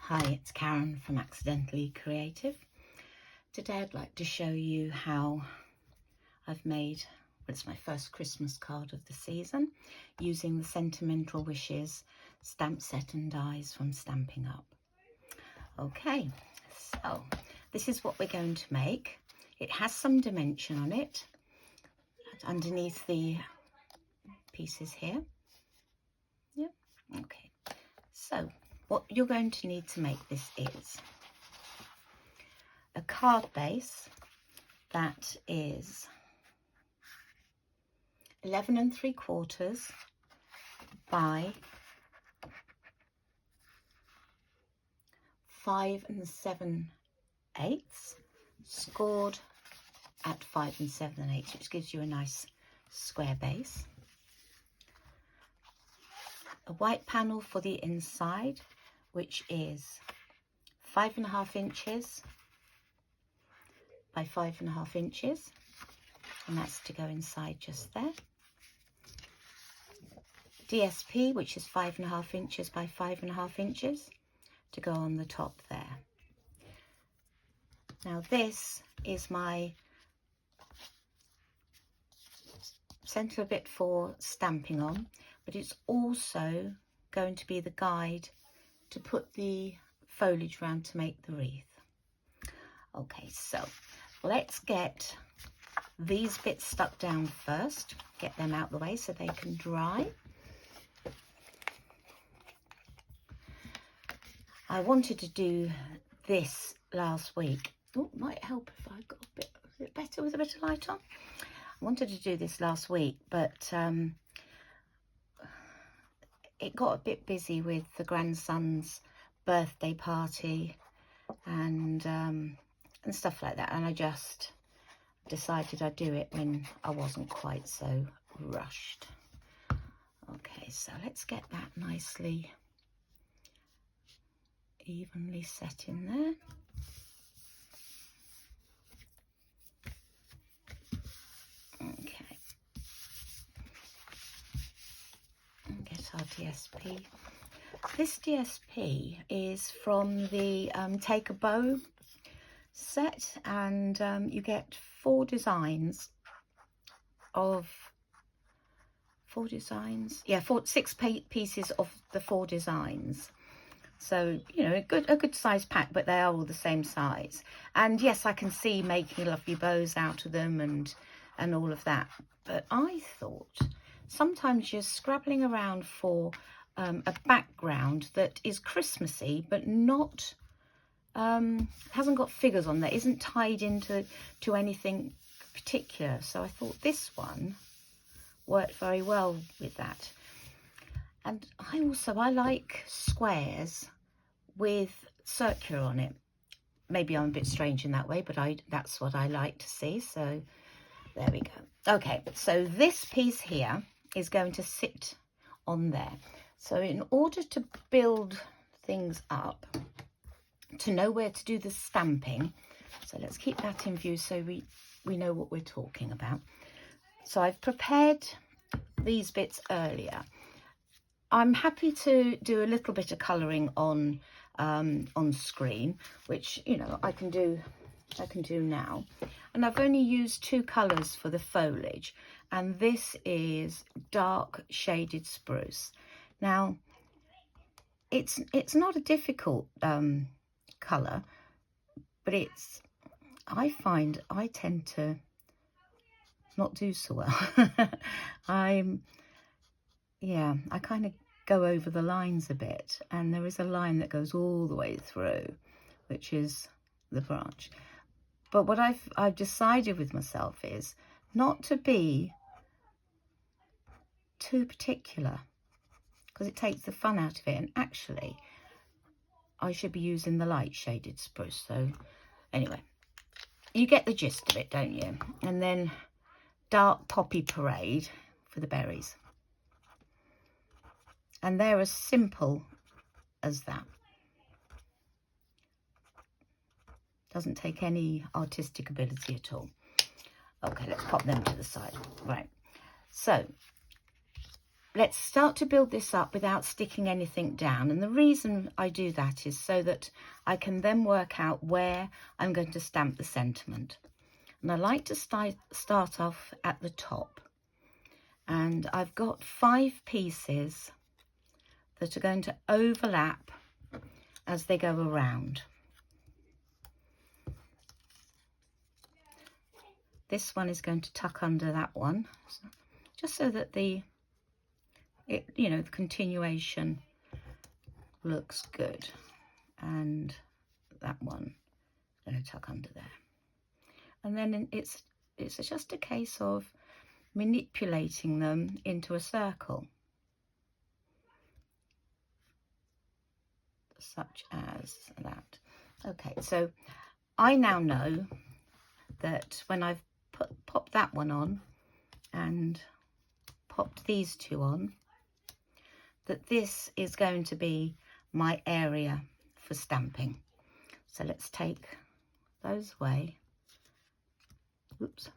Hi, it's Karen from Accidentally Creative. Today I'd like to show you how I've made, it's my first Christmas card of the season, using the Sentimental Wishes stamp set and dies from Stampin' Up. Okay, so this is what we're going to make. It has some dimension on it underneath the pieces here. Yep, okay. So what you're going to need to make this is a card base that is 11 3/4 by 5 7/8, scored at 5 7/8, which gives you a nice square base. A white panel for the inside, which is 5.5 inches by 5.5 inches, and that's to go inside just there. DSP, which is 5.5 inches by 5.5 inches, to go on the top there. Now this is my centre bit for stamping on, but it's also going to be the guide to put the foliage around to make the wreath. Okay, so let's get these bits stuck down first, get them out the way so they can dry. I wanted to do this last week. Oh, might help if I got a bit better with a bit of light on. I wanted to do this last week, but it got a bit busy with the grandson's birthday party and stuff like that, and I just decided I'd do it when I wasn't quite so rushed. Okay, so let's get that nicely evenly set in there. Okay, and get our DSP. This DSP is from the Take a Bow set, and you get 4 designs of 6 pieces of the 4 designs. So, you know, a good size pack, but they are all the same size. And yes, I can see making lovely bows out of them and all of that. But I thought sometimes you're scrabbling around for a background that is Christmassy, but not hasn't got figures on there, isn't tied into anything particular. So I thought this one worked very well with that. And I like squares with circular on it. Maybe I'm a bit strange in that way, but that's what I like to see. So there we go. Okay, so this piece here is going to sit on there. So in order to build things up, to know where to do the stamping, so let's keep that in view so we know what we're talking about. So I've prepared these bits earlier. I'm happy to do a little bit of colouring on screen, which, you know, I can do now. And I've only used 2 colours for the foliage, and this is dark shaded spruce. Now it's not a difficult colour, but I find I tend to not do so well. I kind of go over the lines a bit, and there is a line that goes all the way through, which is the branch. But what I've decided with myself is not to be too particular, because it takes the fun out of it, and actually I should be using the light shaded spruce. So anyway, you get the gist of it, don't you? And then dark poppy parade for the berries. And they're as simple as that. Doesn't take any artistic ability at all. Okay, let's pop them to the side. Right, so let's start to build this up without sticking anything down. And the reason I do that is so that I can then work out where I'm going to stamp the sentiment. And I like to start off at the top. And I've got 5 pieces that are going to overlap as they go around. This one is going to tuck under that one, just so that the continuation looks good. And that one is going to tuck under there. And then it's just a case of manipulating them into a circle, such as that. Okay, so I now know that when I've popped that one on and popped these 2 on, that this is going to be my area for stamping. So let's take those away. Oops.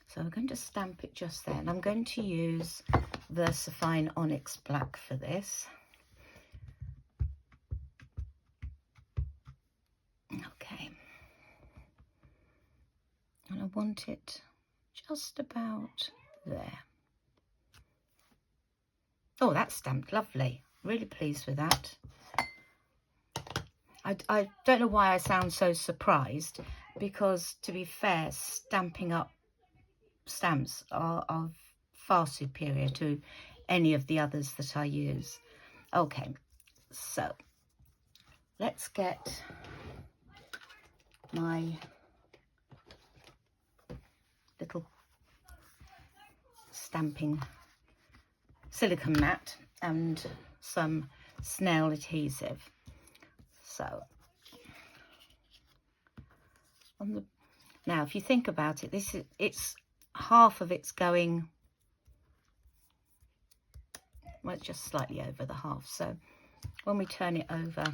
So I'm going to stamp it just there, and I'm going to use VersaFine Onyx Black for this. Okay. And I want it just about there. Oh, that's stamped lovely. Really pleased with that. I don't know why I sound so surprised, because to be fair, stamping up stamps are far superior to any of the others that I use. Okay, so let's get my little stamping silicone mat and some snail adhesive. So now if you think about it, it's half of it's going, well, just slightly over the half. So when we turn it over,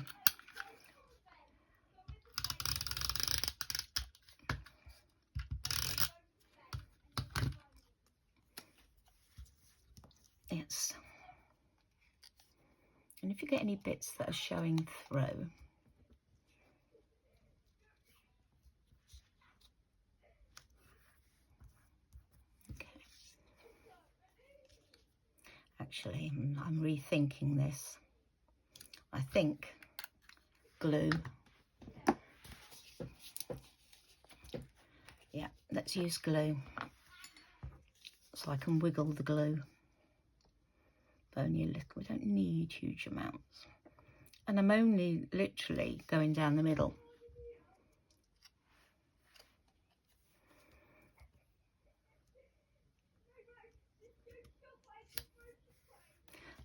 and if you get any bits that are showing through, actually, I'm rethinking this. I think glue. Yeah, let's use glue so I can wiggle the glue. But only a little, we don't need huge amounts. And I'm only literally going down the middle.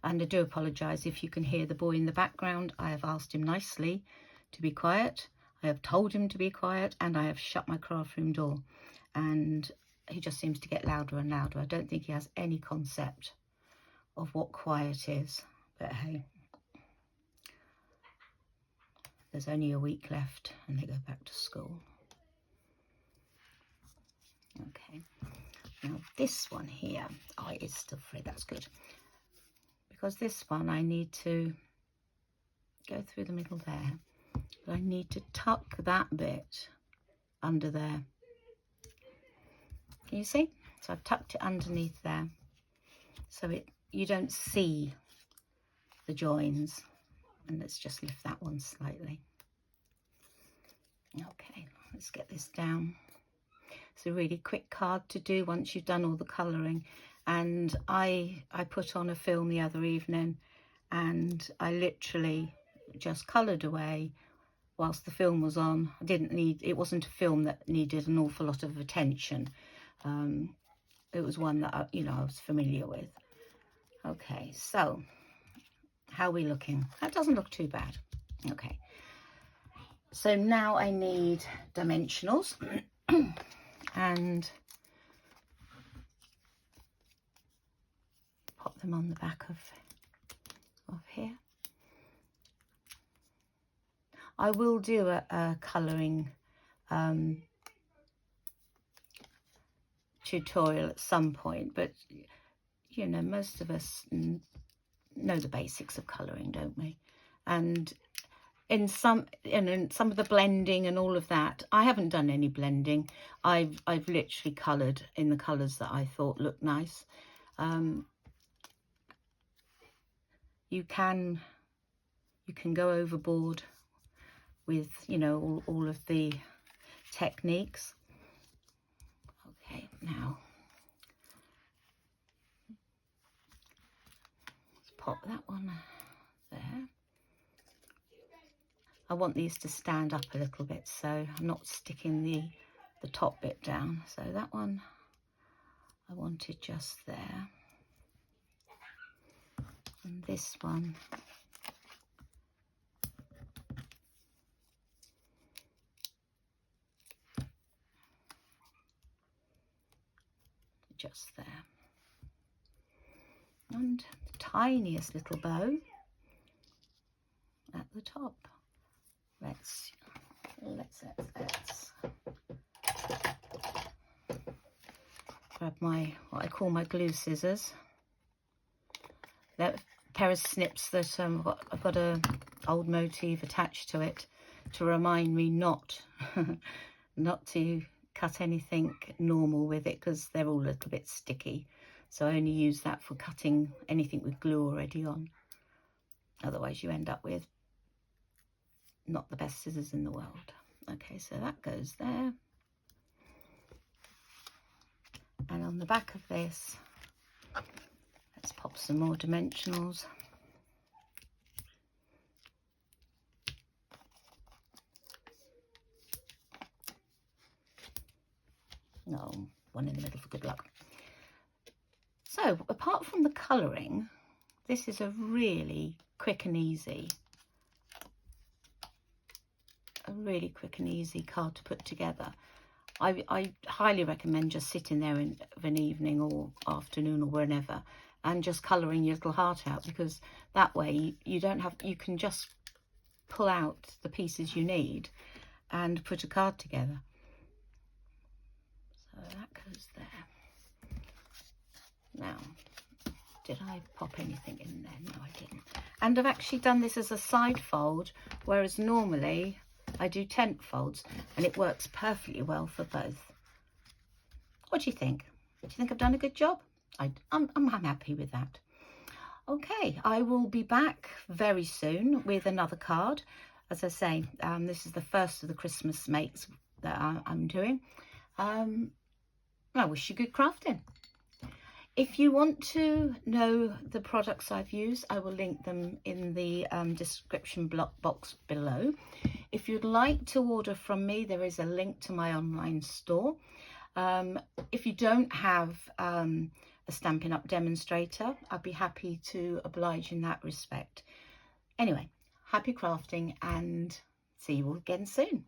And I do apologise if you can hear the boy in the background. I have asked him nicely to be quiet. I have told him to be quiet, and I have shut my craft room door. And he just seems to get louder and louder. I don't think he has any concept of what quiet is. But hey, there's only a week left and they go back to school. Okay, now this one here, oh, it's still free, that's good. Because this one I need to go through the middle there, but I need to tuck that bit under there. Can you see? So I've tucked it underneath there, so you don't see the joins. And let's just lift that one slightly. Okay, let's get this down. It's a really quick card to do once you've done all the colouring. And I put on a film the other evening, and I literally just coloured away whilst the film was on. It wasn't a film that needed an awful lot of attention. It was one that I was familiar with. Okay, so how are we looking? That doesn't look too bad. Okay, so now I need dimensionals and pop them on the back of here. I will do a colouring tutorial at some point, but you know, most of us know the basics of colouring, don't we? And in some of the blending and all of that, I haven't done any blending. I've literally coloured in the colours that I thought looked nice. You can go overboard with, you know, all of the techniques. Okay, now let's pop that one there. I want these to stand up a little bit, so I'm not sticking the top bit down. So that one I wanted just there, and this one just there, and the tiniest little bow at the top. Let's grab my, what I call my glue scissors. That pair of snips that I've got a old motif attached to it to remind me not to cut anything normal with it, because they're all a little bit sticky. So I only use that for cutting anything with glue already on. Otherwise you end up with not the best scissors in the world. Okay, so that goes there. And on the back of this, let's pop some more dimensionals. No, one in the middle for good luck. So apart from the colouring, this is a really quick and easy card to put together. I highly recommend just sitting there of an evening or afternoon or whenever and just colouring your little heart out, because that way you can just pull out the pieces you need and put a card together. So that goes there. Now, did I pop anything in there? No, I didn't. And I've actually done this as a side fold, whereas normally I do tent folds, and it works perfectly well for both. What do you think? Do you think I've done a good job? I'm happy with that. Okay, I will be back very soon with another card. As I say, this is the first of the Christmas makes that I'm doing. I wish you good crafting. If you want to know the products I've used, I will link them in the description box below. If you'd like to order from me, there is a link to my online store. If you don't have a Stampin' Up! Demonstrator, I'd be happy to oblige in that respect. Anyway, happy crafting and see you all again soon.